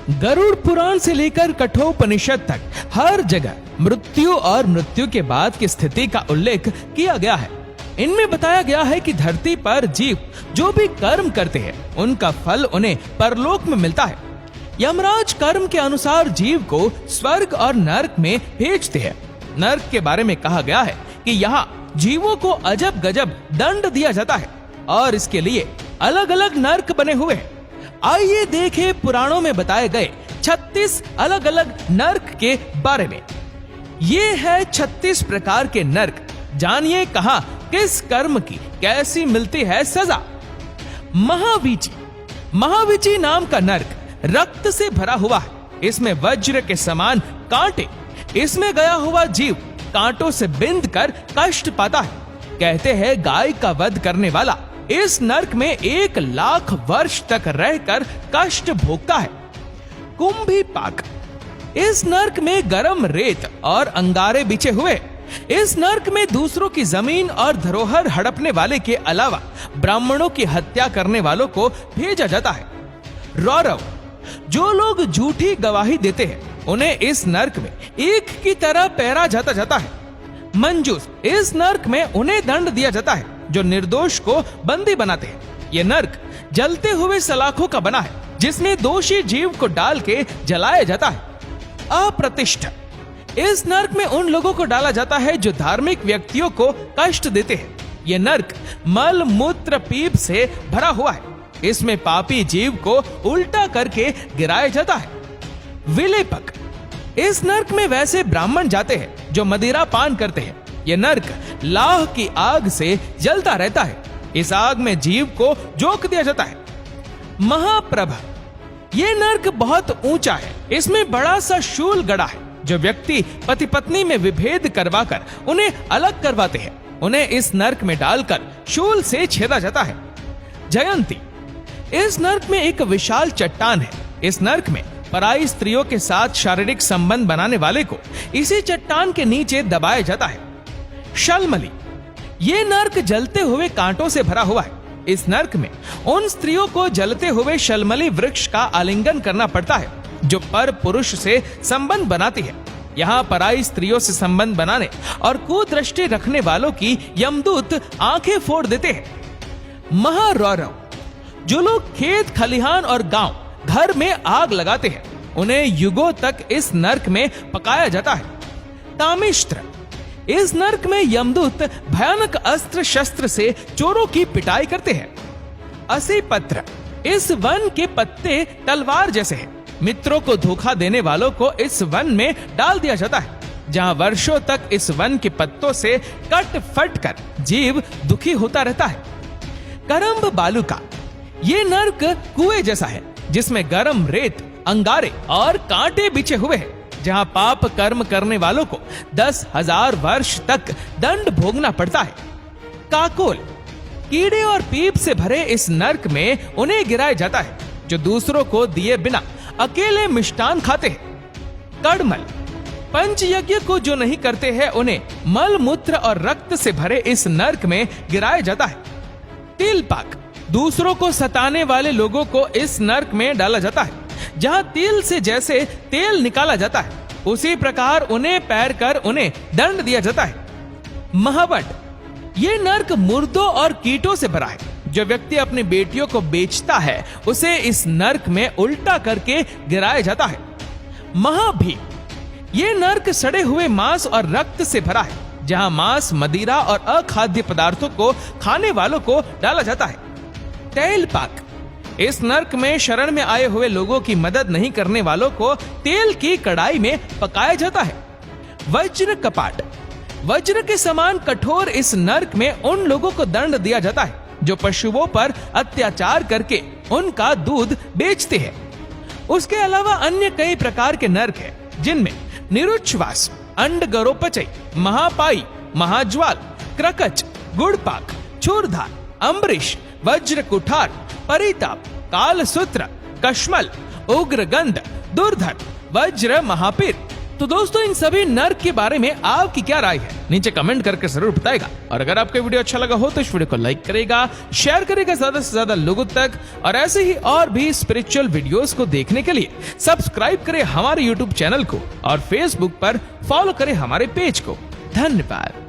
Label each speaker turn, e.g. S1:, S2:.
S1: गरुड़ पुराण से लेकर कठोपनिषद तक हर जगह मृत्यु और मृत्यु के बाद की स्थिति का उल्लेख किया गया है। इनमें बताया गया है कि धरती पर जीव जो भी कर्म करते हैं उनका फल उन्हें परलोक में मिलता है। यमराज कर्म के अनुसार जीव को स्वर्ग और नरक में भेजते हैं। नरक के बारे में कहा गया है कि यहाँ जीवों को अजब गजब दंड दिया जाता है और इसके लिए अलग अलग नरक बने हुए हैं। आइए देखें पुराणों में बताए गए 36 अलग अलग नरक के बारे में। ये है 36 प्रकार के नरक। जानिए कहां किस कर्म की कैसी मिलती है सजा। महावीची। महावीची नाम का नरक रक्त से भरा हुआ है। इसमें वज्र के समान कांटे। इसमें गया हुआ जीव कांटों से बिंद कर कष्ट पाता है। कहते हैं गाय का वध करने वाला इस नरक में 1 लाख वर्ष तक रहकर कष्ट भोगता है। कुंभी पाक। इस नरक में गरम रेत और अंगारे बिछे हुए। इस नरक में दूसरों की जमीन और धरोहर हड़पने वाले के अलावा ब्राह्मणों की हत्या करने वालों को भेजा जाता है। रौरव। जो लोग झूठी गवाही देते हैं उन्हें इस नरक में एक की तरह पैरा जाता है। मंजूस। इस नरक में उन्हें दंड दिया जाता है जो निर्दोष को बंदी बनाते हैं। यह नरक जलते हुए सलाखों का बना है जिसमें दोषी जीव को डाल के जलाया जाता है। अप्रतिष्ठ। इस नरक में उन लोगों को डाला जाता है जो धार्मिक व्यक्तियों को कष्ट देते हैं। यह नरक मल मूत्र पीप से भरा हुआ है। इसमें पापी जीव को उल्टा करके गिराया जाता है। विलेपक। इस नरक में वैसे ब्राह्मण जाते हैं जो मदिरा पान करते हैं। यह नरक लाह की आग से जलता रहता है। इस आग में जीव को जोक दिया जाता है। महाप्रभ। यह नरक बहुत ऊंचा है। इसमें बड़ा सा शूल गड़ा है। जो व्यक्ति पति पत्नी में विभेद करवाकर उन्हें अलग करवाते हैं उन्हें इस नरक में डालकर शूल से छेदा जाता है। जयंती। इस नरक में एक विशाल चट्टान है। इस नरक में पराई स्त्रियों के साथ शारीरिक संबंध बनाने वाले को इसी चट्टान के नीचे दबाया जाता है। शलमली। ये नरक जलते हुए कांटों से भरा हुआ है। इस नरक में उन स्त्रियों को जलते हुए शलमली वृक्ष का आलिंगन करना पड़ता है जो पर पुरुष से संबंध बनाती है। यहाँ पराई स्त्रियों से संबंध बनाने और कुदृष्टि रखने वालों की यमदूत आंखें फोड़ देते हैं। महारौरव। जो लोग खेत खलिहान और गांव घर में आग लगाते हैं उन्हें युगों तक इस नरक में पकाया जाता है। कामिश्त्र। इस नरक में यमदूत भयानक अस्त्र शस्त्र से चोरों की पिटाई करते हैं। असीपत्र। इस वन के पत्ते तलवार जैसे हैं। मित्रों को धोखा देने वालों को इस वन में डाल दिया जाता है जहां वर्षों तक इस वन के पत्तों से कट फट कर जीव दुखी होता रहता है। करम्ब बालुका। ये नरक कुएं जैसा है जिसमें गरम रेत अंगारे और कांटे बिछे हुए हैं जहां पाप कर्म करने वालों को 10,000 वर्ष तक दंड भोगना पड़ता है। काकोल। कीड़े और पीप से भरे इस नरक में उन्हें गिराया जाता है जो दूसरों को दिए बिना अकेले मिष्टान खाते हैं। कड़मल। पंच यज्ञ को जो नहीं करते हैं उन्हें मल मूत्र और रक्त से भरे इस नरक में गिराया जाता है। तिलपाक। दूसरों को सताने वाले लोगों को इस नरक में डाला जाता है जहां तिल से जैसे तेल निकाला जाता है उसी प्रकार उन्हें पैर कर उन्हें दंड दिया जाता है। महावट। ये नरक मुर्दों और कीटों से भरा है। जो व्यक्ति अपनी बेटियों को बेचता है उसे इस नरक में उल्टा करके गिराया जाता है। महाभीम। ये नरक सड़े हुए मांस और रक्त से भरा है जहां मांस मदिरा और अखाद्य पदार्थों को खाने वालों को डाला जाता है। तैलपाक। इस नरक में शरण में आए हुए लोगों की मदद नहीं करने वालों को तेल की कढ़ाई में पकाया जाता है। वज्र कपाट। वज्र के समान कठोर इस नरक में उन लोगों को दंड दिया जाता है जो पशुओं पर अत्याचार करके उनका दूध बेचते हैं। उसके अलावा अन्य कई प्रकार के नरक हैं जिनमें निरुच्छ्वास, अंडगरोपचय, महापाई, महाज्वाल, क्रकच, गुड़पाक, छूरधार, अम्बरीश, वज्र कुठार, परिताप, कालसूत्र, कश्मल, उग्रगंध, दुर्धर, वज्र महापीर, तो दोस्तों इन सभी नर्क के बारे में आपकी क्या राय है, नीचे कमेंट करके जरूर बताएगा। और अगर आपको वीडियो अच्छा लगा हो तो इस वीडियो को लाइक करेगा, शेयर करेगा ज्यादा से ज्यादा लोगों तक, और ऐसे ही और भी स्पिरिचुअल वीडियोस को देखने के लिए सब्सक्राइब करें हमारे यूट्यूब चैनल को और फेसबुक पर फॉलो करें हमारे पेज को। धन्यवाद।